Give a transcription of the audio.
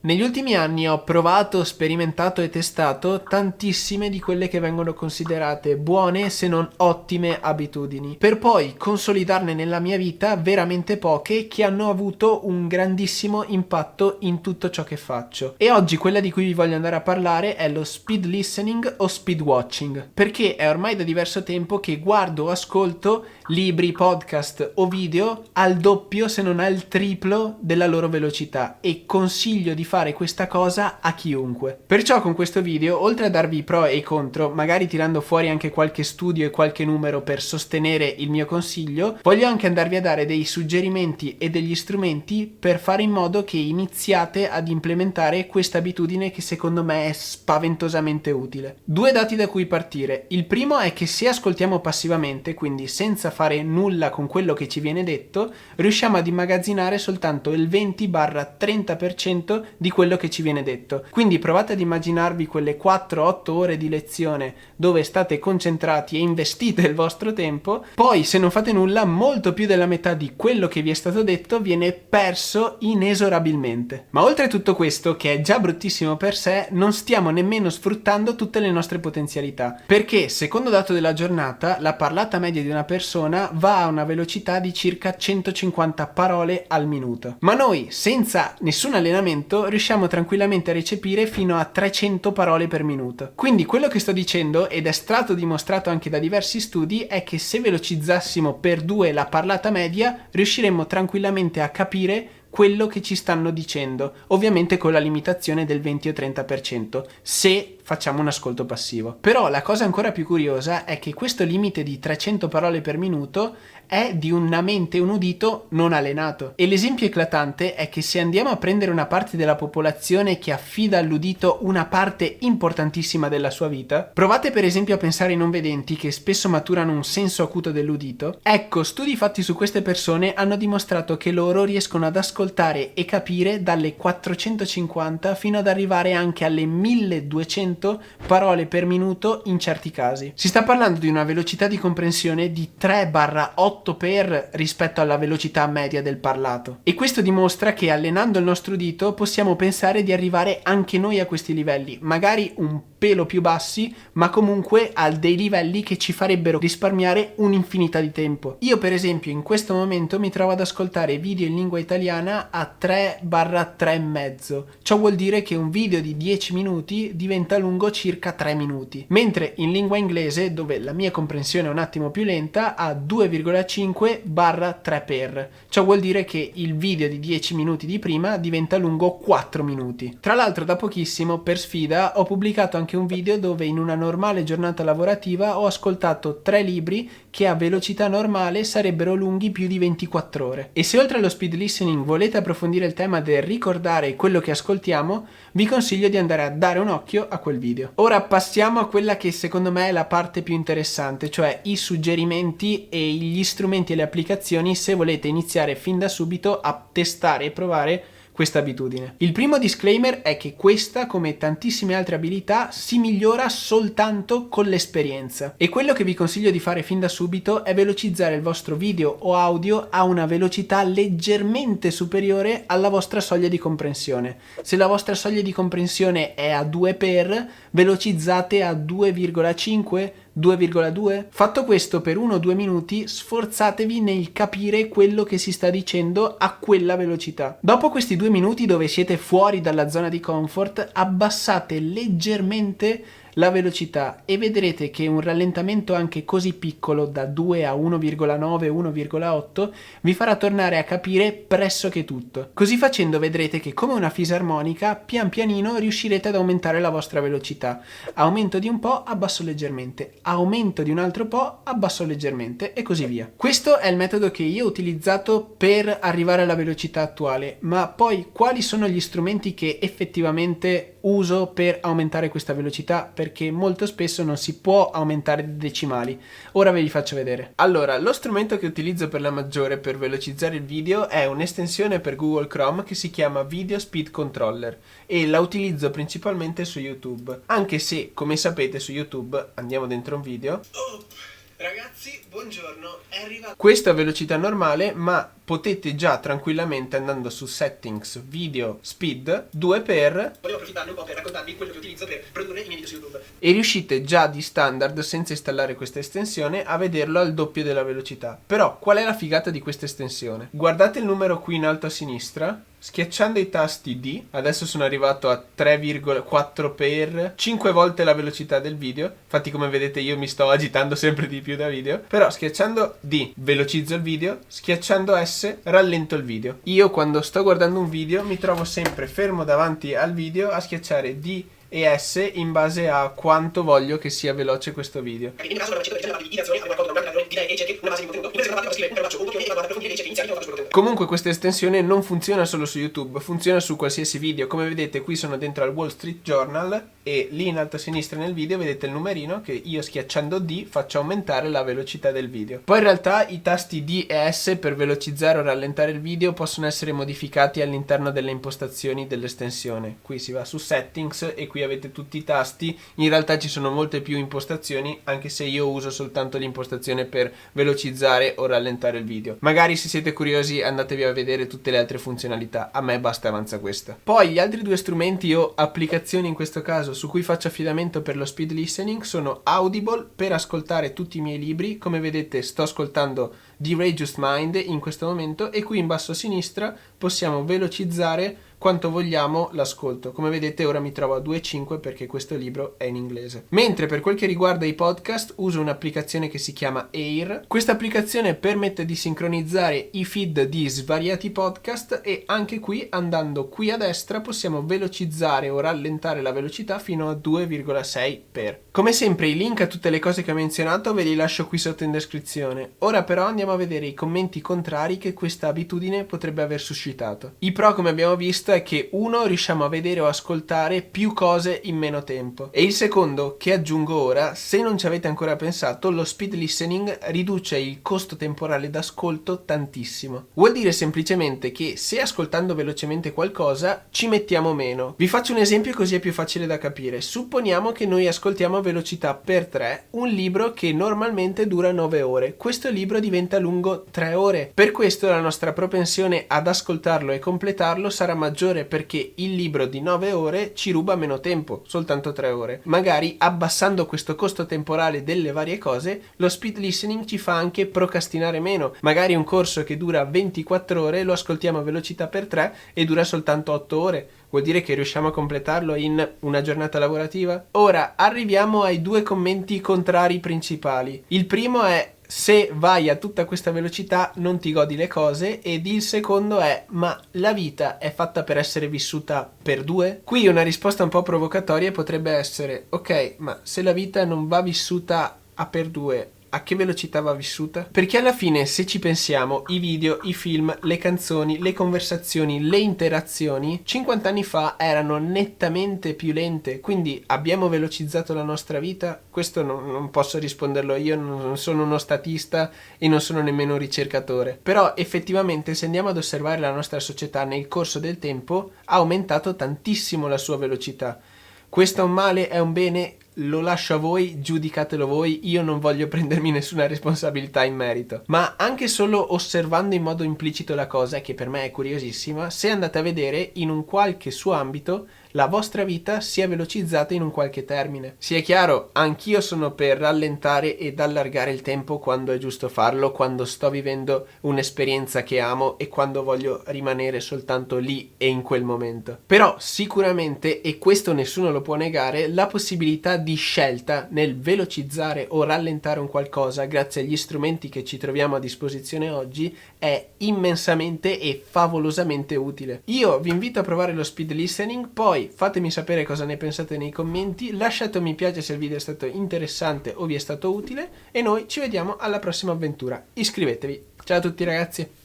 Negli ultimi anni ho provato, sperimentato e testato tantissime di quelle che vengono considerate buone se non ottime abitudini, per poi consolidarne nella mia vita veramente poche che hanno avuto un grandissimo impatto in tutto ciò che faccio. E oggi quella di cui vi voglio andare a parlare è lo speed listening o speed watching, perché è ormai da diverso tempo che guardo o ascolto libri, podcast o video al doppio se non al triplo della loro velocità e consiglio di fare questa cosa a chiunque. Perciò con questo video, oltre a darvi i pro e i contro, magari tirando fuori anche qualche studio e qualche numero per sostenere il mio consiglio, voglio anche andarvi a dare dei suggerimenti e degli strumenti per fare in modo che iniziate ad implementare questa abitudine che secondo me è spaventosamente utile. Due dati da cui partire. Il primo è che se ascoltiamo passivamente, quindi senza fare nulla con quello che ci viene detto, riusciamo ad immagazzinare soltanto il 20-30% di quello che ci viene detto. Quindi provate ad immaginarvi quelle 4-8 ore di lezione dove state concentrati e investite il vostro tempo, poi se non fate nulla molto più della metà di quello che vi è stato detto viene perso inesorabilmente. Ma oltre a tutto questo, che è già bruttissimo per sé, non stiamo nemmeno sfruttando tutte le nostre potenzialità, perché secondo dato della giornata la parlata media di una persona va a una velocità di circa 150 parole al minuto. Ma noi, senza nessun allenamento, riusciamo tranquillamente a recepire fino a 300 parole per minuto. Quindi quello che sto dicendo, ed è stato dimostrato anche da diversi studi, è che se velocizzassimo per 2 la parlata media, riusciremmo tranquillamente a capire quello che ci stanno dicendo, ovviamente con la limitazione del 20 o 30%, se facciamo un ascolto passivo. Però la cosa ancora più curiosa è che questo limite di 300 parole per minuto è di una mente e un udito non allenato. E l'esempio eclatante è che se andiamo a prendere una parte della popolazione che affida all'udito una parte importantissima della sua vita, provate per esempio a pensare ai non vedenti che spesso maturano un senso acuto dell'udito. Ecco, studi fatti su queste persone hanno dimostrato che loro riescono ad ascoltare e capire dalle 450 fino ad arrivare anche alle 1200 parole per minuto in certi casi. Si sta parlando di una velocità di comprensione di 3-8 per rispetto alla velocità media del parlato. E questo dimostra che allenando il nostro udito possiamo pensare di arrivare anche noi a questi livelli, magari un pelo più bassi, ma comunque a dei livelli che ci farebbero risparmiare un'infinità di tempo. Io per esempio in questo momento mi trovo ad ascoltare video in lingua italiana a 3-3,5. Ciò vuol dire che un video di 10 minuti diventa lungo circa 3 minuti, mentre in lingua inglese, dove la mia comprensione è un attimo più lenta, a 2,5-3 per. Ciò vuol dire che il video di 10 minuti di prima diventa lungo 4 minuti. Tra l'altro da pochissimo, per sfida, ho pubblicato anche un video dove in una normale giornata lavorativa ho ascoltato 3 libri che a velocità normale sarebbero lunghi più di 24 ore. E se oltre allo speed listening volete approfondire il tema del ricordare quello che ascoltiamo, vi consiglio di andare a dare un occhio a quel video. Ora passiamo a quella che secondo me è la parte più interessante, cioè i suggerimenti e gli strumenti e le applicazioni se volete iniziare fin da subito a testare e provare questa abitudine. Il primo disclaimer è che questa, come tantissime altre abilità, si migliora soltanto con l'esperienza. E quello che vi consiglio di fare fin da subito è velocizzare il vostro video o audio a una velocità leggermente superiore alla vostra soglia di comprensione. Se la vostra soglia di comprensione è a 2 per, velocizzate a 2,5, 2,2. Fatto questo per 1 o 2 minuti, sforzatevi nel capire quello che si sta dicendo a quella velocità. Dopo questi 2 minuti dove siete fuori dalla zona di comfort, abbassate leggermente la velocità e vedrete che un rallentamento anche così piccolo, da 2 a 1,9-1,8, vi farà tornare a capire pressoché tutto. Così facendo vedrete che come una fisarmonica, pian pianino riuscirete ad aumentare la vostra velocità. Aumento di un po', abbasso leggermente. Aumento di un altro po', abbasso leggermente e così via. Questo è il metodo che io ho utilizzato per arrivare alla velocità attuale, ma poi quali sono gli strumenti che effettivamente uso per aumentare questa velocità? Perché molto spesso non si può aumentare di decimali. Ora ve li faccio vedere. Allora, lo strumento che utilizzo per la maggiore per velocizzare il video è un'estensione per Google Chrome che si chiama Video Speed Controller e la utilizzo principalmente su YouTube. Anche se, come sapete, su YouTube, andiamo dentro un video, Ragazzi, buongiorno, è arrivato. Questo a velocità normale, ma potete già tranquillamente, andando su settings, video, speed, 2x. Volevo approfittarne un po' per raccontarvi quello che utilizzo per produrre i miei video su YouTube. E riuscite già di standard, senza installare questa estensione, a vederlo al doppio della velocità. Però, qual è la figata di questa estensione? Guardate il numero qui in alto a sinistra. Schiacciando i tasti D, adesso sono arrivato a 3,4x, 5 volte la velocità del video. Infatti, come vedete, io mi sto agitando sempre di più da video. Però schiacciando D velocizzo il video, schiacciando S rallento il video. Io quando sto guardando un video mi trovo sempre fermo davanti al video a schiacciare D e S in base a quanto voglio che sia veloce questo video. Comunque questa estensione non funziona solo su YouTube, funziona su qualsiasi video. Come vedete qui sono dentro al Wall Street Journal e lì in alto a sinistra nel video vedete il numerino che io schiacciando D faccio aumentare la velocità del video. Poi in realtà i tasti D e S per velocizzare o rallentare il video possono essere modificati all'interno delle impostazioni dell'estensione. Qui si va su settings e qui avete tutti i tasti. In realtà ci sono molte più impostazioni, anche se io uso soltanto l'impostazione per velocizzare o rallentare il video. Magari se siete curiosi andatevi a vedere tutte le altre funzionalità, a me basta e avanza questa. Poi gli altri due strumenti o applicazioni in questo caso su cui faccio affidamento per lo speed listening sono Audible per ascoltare tutti i miei libri. Come vedete sto ascoltando The Reduced Mind in questo momento e qui in basso a sinistra possiamo velocizzare quanto vogliamo l'ascolto. Come vedete ora mi trovo a 2.5 perché questo libro è in inglese. Mentre per quel che riguarda i podcast uso un'applicazione che si chiama Air. Questa applicazione permette di sincronizzare i feed di svariati podcast e anche qui andando qui a destra possiamo velocizzare o rallentare la velocità fino a 2,6x. Come sempre i link a tutte le cose che ho menzionato ve li lascio qui sotto in descrizione. Ora però andiamo a vedere i commenti contrari che questa abitudine potrebbe aver suscitato. I pro, come abbiamo visto, è che uno, riusciamo a vedere o ascoltare più cose in meno tempo, e il secondo, che aggiungo ora, se non ci avete ancora pensato, lo speed listening riduce il costo temporale d'ascolto tantissimo. Vuol dire semplicemente che se ascoltando velocemente qualcosa ci mettiamo meno. Vi faccio un esempio così è più facile da capire. Supponiamo che noi ascoltiamo a velocità per 3 un libro che normalmente dura 9 ore. Questo libro diventa lungo 3 ore. Per questo la nostra propensione ad ascoltarlo e completarlo sarà maggiore, perché il libro di 9 ore ci ruba meno tempo, soltanto 3 ore. Magari abbassando questo costo temporale delle varie cose, lo speed listening ci fa anche procrastinare meno. Magari un corso che dura 24 ore lo ascoltiamo a velocità per 3 e dura soltanto 8 ore. Vuol dire che riusciamo a completarlo in una giornata lavorativa? Ora arriviamo ai due commenti contrari principali. Il primo è: se vai a tutta questa velocità non ti godi le cose, ed il secondo è: ma la vita è fatta per essere vissuta per due? Qui una risposta un po' provocatoria potrebbe essere: ok, ma se la vita non va vissuta a per due, a che velocità va vissuta? Perché alla fine, se ci pensiamo, i video, i film, le canzoni, le conversazioni, le interazioni 50 anni fa erano nettamente più lente. Quindi abbiamo velocizzato la nostra vita? Questo non posso risponderlo io, non sono uno statista e non sono nemmeno un ricercatore. Però effettivamente, se andiamo ad osservare la nostra società nel corso del tempo, ha aumentato tantissimo la sua velocità. Questo è un male? È un bene? Lo lascio a voi, giudicatelo voi, io non voglio prendermi nessuna responsabilità in merito. Ma anche solo osservando in modo implicito la cosa, che per me è curiosissima, se andate a vedere in un qualche suo ambito la vostra vita si è velocizzata in un qualche termine. Sia chiaro, anch'io sono per rallentare ed allargare il tempo quando è giusto farlo, quando sto vivendo un'esperienza che amo e quando voglio rimanere soltanto lì e in quel momento. Però sicuramente, e questo nessuno lo può negare, la possibilità di scelta nel velocizzare o rallentare un qualcosa grazie agli strumenti che ci troviamo a disposizione oggi è immensamente e favolosamente utile. Io vi invito a provare lo speed listening, poi fatemi sapere cosa ne pensate nei commenti, lasciate un mi piace se il video è stato interessante o vi è stato utile e noi ci vediamo alla prossima avventura. Iscrivetevi. Ciao a tutti ragazzi!